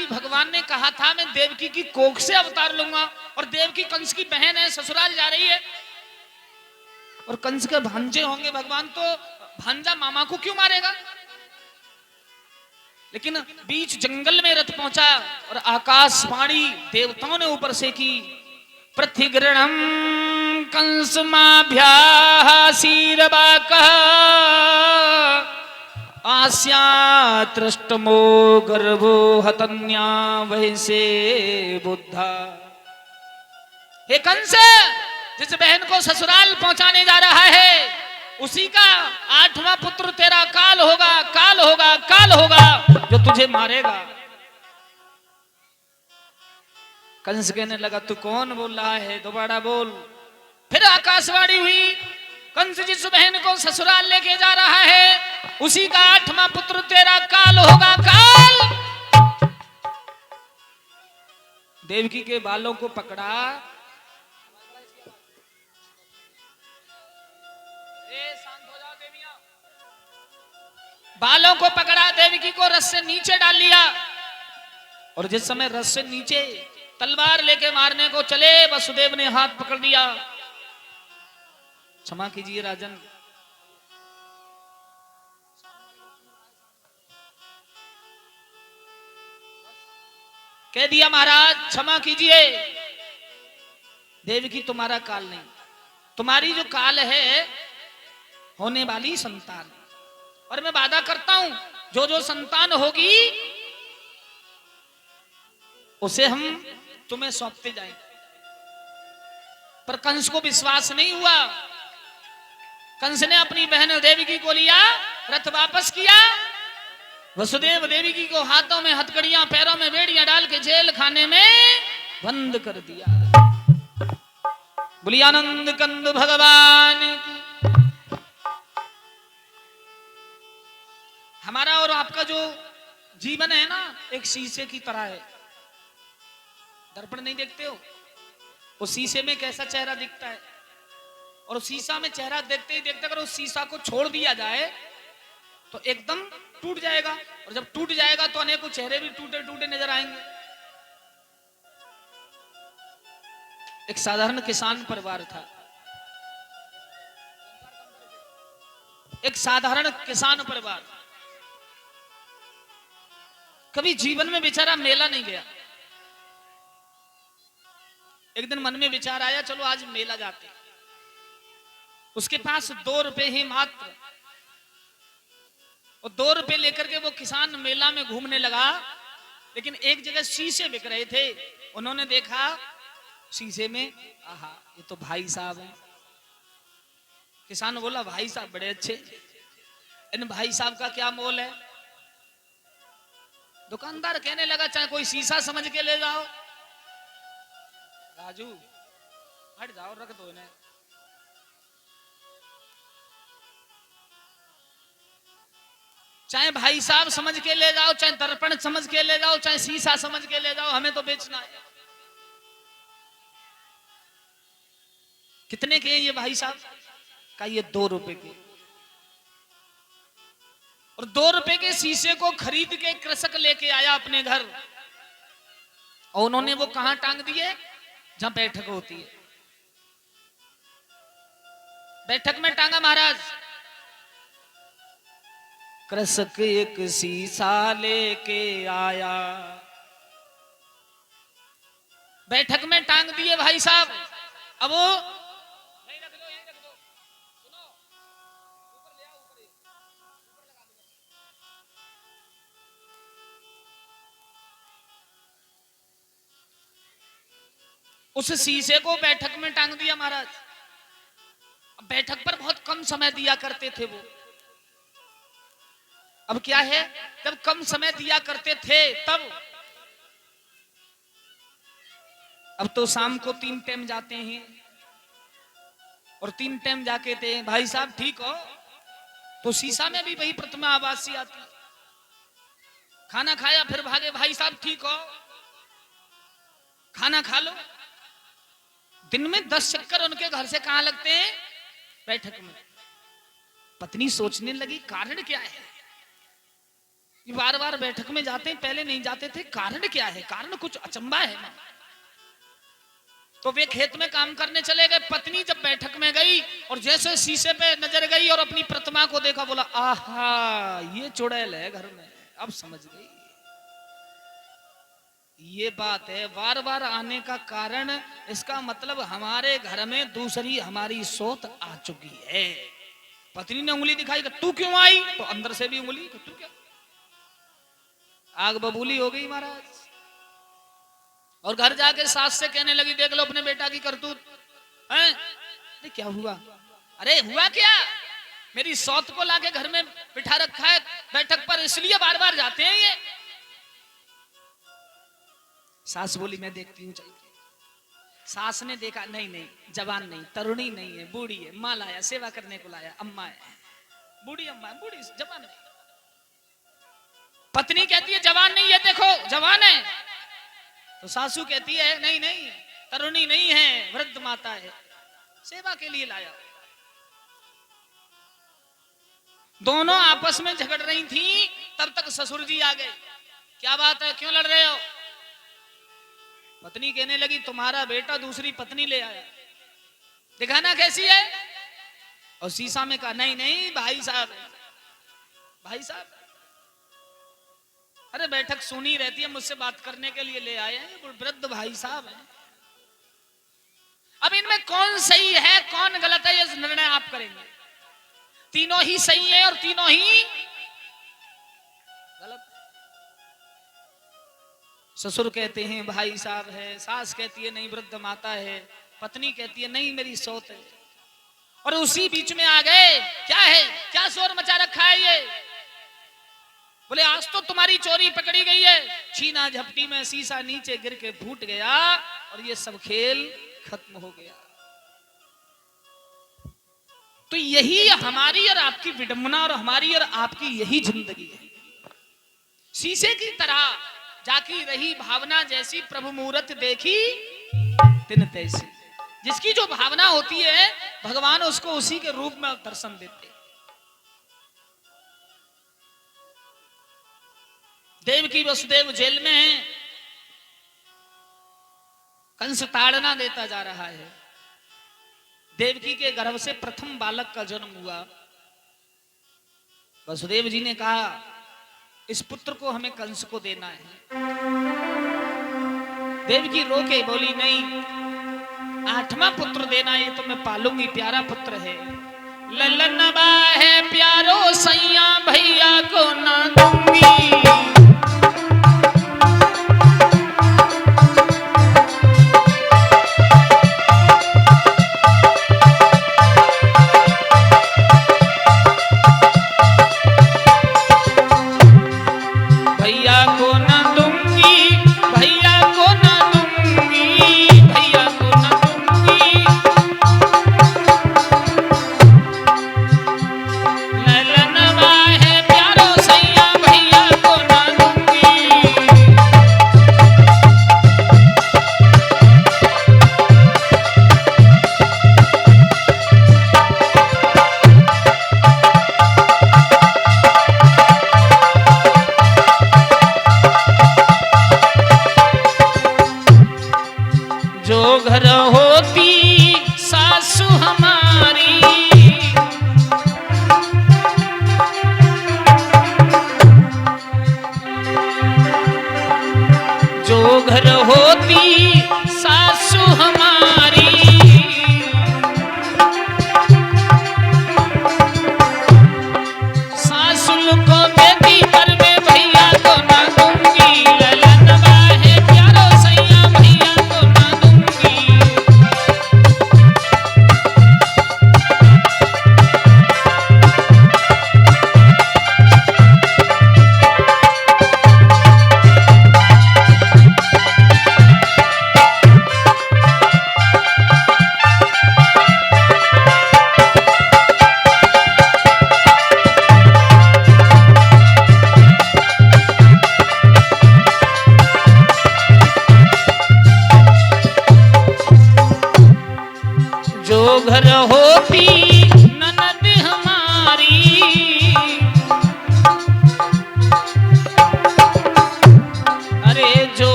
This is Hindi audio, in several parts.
कि भगवान ने कहा था मैं देवकी की कोख से अवतार लूंगा, और देवकी कंस की बहन है, ससुराल जा रही है, और कंस के भांजे होंगे भगवान, तो भांजा मामा को क्यों मारेगा। लेकिन बीच जंगल में रथ पहुंचा और आकाशवाणी देवताओं ने ऊपर से की, पृथ्वीग्रणम कंसमाभ्यासीरबाकः आस्यातृष्टमो गर्भो हतन्या वैसे बुद्धा। हे कंस, जिस बहन को ससुराल पहुंचाने जा रहा है उसी का 8वां पुत्र तेरा काल होगा, काल होगा, काल होगा, जो तुझे मारेगा। कंस कहने लगा तू कौन बोल रहा है, दोबारा बोल। फिर आकाशवाणी हुई, कंस जिस बहन को ससुराल लेके जा रहा है उसी का 8वां पुत्र तेरा काल होगा, काल। देवकी के बालों को पकड़ा, बालों को पकड़ा, देवकी को रस से नीचे डाल लिया, और जिस समय रस से नीचे तलवार लेके मारने को चले, वसुदेव ने हाथ पकड़ लिया। क्षमा कीजिए राजन, कह दिया महाराज क्षमा कीजिए, देवकी तुम्हारा काल नहीं, तुम्हारी जो काल है होने वाली संतान, और मैं वादा करता हूं जो जो संतान होगी उसे हम तुम्हें सौंपते जाएंगे। पर कंस को विश्वास नहीं हुआ, कंस ने अपनी बहन देवकी को लिया, रथ वापस किया, वसुदेव देवकी को हाथों में हथकड़ियां पैरों में बेड़ियां डाल के जेल खाने में बंद कर दिया। बोलिए आनंद कंद भगवान की। हमारा और आपका जो जीवन है ना, एक शीशे की तरह है। दर्पण नहीं देखते हो, उस शीशे में कैसा चेहरा दिखता है, और उस शीशा में चेहरा देखते ही देखते अगर उस शीशा को छोड़ दिया जाए तो एकदम टूट जाएगा, और जब टूट जाएगा तो अनेकों चेहरे भी टूटे टूटे नजर आएंगे। एक साधारण किसान परिवार था, एक साधारण किसान परिवार, कभी जीवन में बेचारा मेला नहीं गया। एक दिन मन में विचार आया चलो आज मेला जाते। उसके पास 2 रुपए ही मात्र, और 2 रुपए लेकर के वो किसान मेला में घूमने लगा। लेकिन एक जगह शीशे बिक रहे थे, उन्होंने देखा शीशे में, आहा ये तो भाई साहब हैं। किसान बोला भाई साहब बड़े अच्छे, इन भाई साहब का क्या मोल है। दुकानदार कहने लगा चाहे कोई शीशा समझ के ले जाओ, राजू हट जाओ, रख दो इन्हें। चाहे भाई साहब समझ के ले जाओ, चाहे दर्पण समझ के ले जाओ, चाहे शीशा समझ के ले जाओ, हमें तो बेचना है। कितने के ये भाई साहब का, ये 2 रुपए के। और 2 रुपए के शीशे को खरीद के कृषक लेके आया अपने घर, और उन्होंने वो कहां टांग दिए, जहां बैठक होती है, बैठक में टांगा महाराज। कृषक एक शीशा लेके आया, बैठक में टांग दिए भाई साहब। अब वो उस शीशे को बैठक में टांग दिया महाराज। बैठक पर बहुत कम समय दिया करते थे वो। अब क्या है, जब कम समय दिया करते थे तब, अब तो शाम को 3 टाइम जाते हैं, और 3 टाइम जाके थे भाई साहब ठीक हो, तो शीशा में भी वही प्रतिमा आवासी आती। खाना खाया फिर भागे, भाई साहब ठीक हो, खाना खा लो। दिन में 10 चक्कर उनके घर से कहां लगते हैं, बैठक में। पत्नी सोचने लगी कारण क्या है। ये बार बार बैठक में जाते हैं, पहले नहीं जाते थे, कारण क्या है? कारण कुछ अचंबा है ना। तो वे खेत में काम करने चले गए, पत्नी जब बैठक में गई और जैसे शीशे पे नजर गई और अपनी प्रतिमा को देखा, बोला आहा ये चुड़ैल है घर में। अब समझ गई ये बात है बार बार आने का कारण, इसका मतलब हमारे घर में दूसरी हमारी सोच आ चुकी है। पत्नी ने उंगली दिखाई, तू क्यों आई? तो अंदर से भी उंगली, तू क्या? आग बबूली हो गई महाराज। और घर जाके सास से कहने लगी, देख लो अपने बेटा की करतूत है। अरे क्या हुआ? अरे हुआ क्या, मेरी सौत को लाके घर में बिठा रखा है बैठक पर, इसलिए बार बार जाते हैं ये। सास बोली मैं देखती हूँ, चल। सास ने देखा, नहीं नहीं जवान नहीं, तरुणी नहीं है, बूढ़ी है, माँ लाया, सेवा करने को लाया, अम्मा है, बूढ़ी अम्मा है, बूढ़ी जवान नहीं। पत्नी कहती है जवान नहीं है, देखो जवान है। तो सासू कहती है नहीं नहीं तरुणी नहीं है, वृद्ध माता है, सेवा के लिए लाया। दोनों आपस में झगड़ रही थी, तब तक ससुर जी आ गए। क्या बात है, क्यों लड़ रहे हो? पत्नी कहने लगी तुम्हारा बेटा दूसरी पत्नी ले आया, दिखाना कैसी है। और शीशा में कहा नहीं नहीं भाई साहब, भाई साहब। अरे बैठक सुनी रहती है, मुझसे बात करने के लिए ले आए हैं, वृद्ध भाई साहब हैं। अब इनमें कौन सही है कौन गलत है, ये निर्णय आप करेंगे। तीनों ही सही है और तीनों ही गलत। ससुर कहते हैं भाई साहब है, सास कहती है नहीं वृद्ध माता है, पत्नी कहती है नहीं मेरी सौत है। और उसी बीच में आ गए, क्या है, क्या शोर मचा रखा है ये? बोले आज तो तुम्हारी चोरी पकड़ी गई है। छीना झपटी में शीशा नीचे गिर के फूट गया और ये सब खेल खत्म हो गया। तो यही हमारी और आपकी विडंबना और हमारी और आपकी यही जिंदगी है। शीशे की तरह जाकी रही भावना, जैसी प्रभु मूरत देखी तिन तैसी। जिसकी जो भावना होती है भगवान उसको उसी के रूप में दर्शन देते। देवकी वसुदेव जेल में है, कंस ताड़ना देता जा रहा है। देवकी के गर्भ से प्रथम बालक का जन्म हुआ। वसुदेव जी ने कहा इस पुत्र को हमें कंस को देना है। देवकी रोके, बोली नहीं, 8वां पुत्र देना, ये तो मैं पालूंगी, प्यारा पुत्र है। ललनबा है प्यारो सैया भैया को ना दूंगी।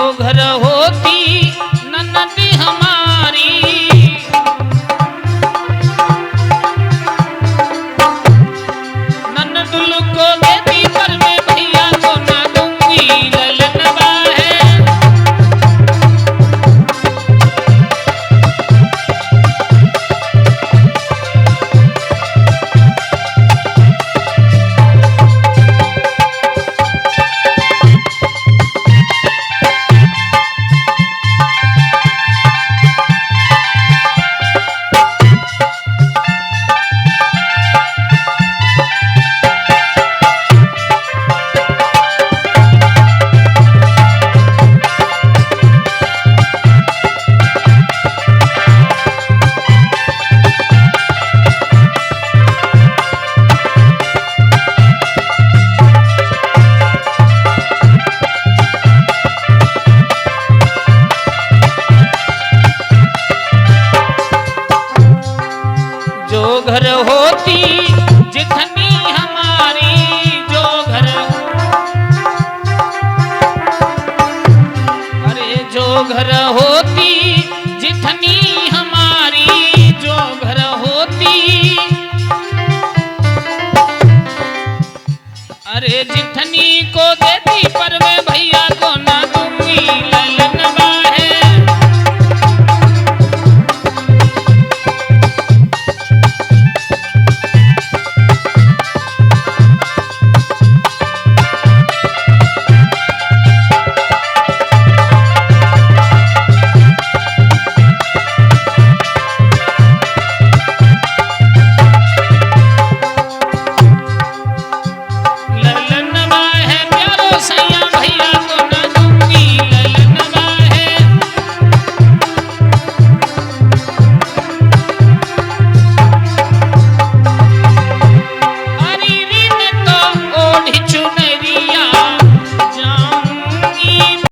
घर होती ननद हमारी, ननदुल को देती पर मैं भैया को ना दूंगी, ललनवा है। जो घर होती जितनी हमारी, जो घर, अरे जो घर होती जितनी हमारी, जो घर होती, अरे जितनी को देती पर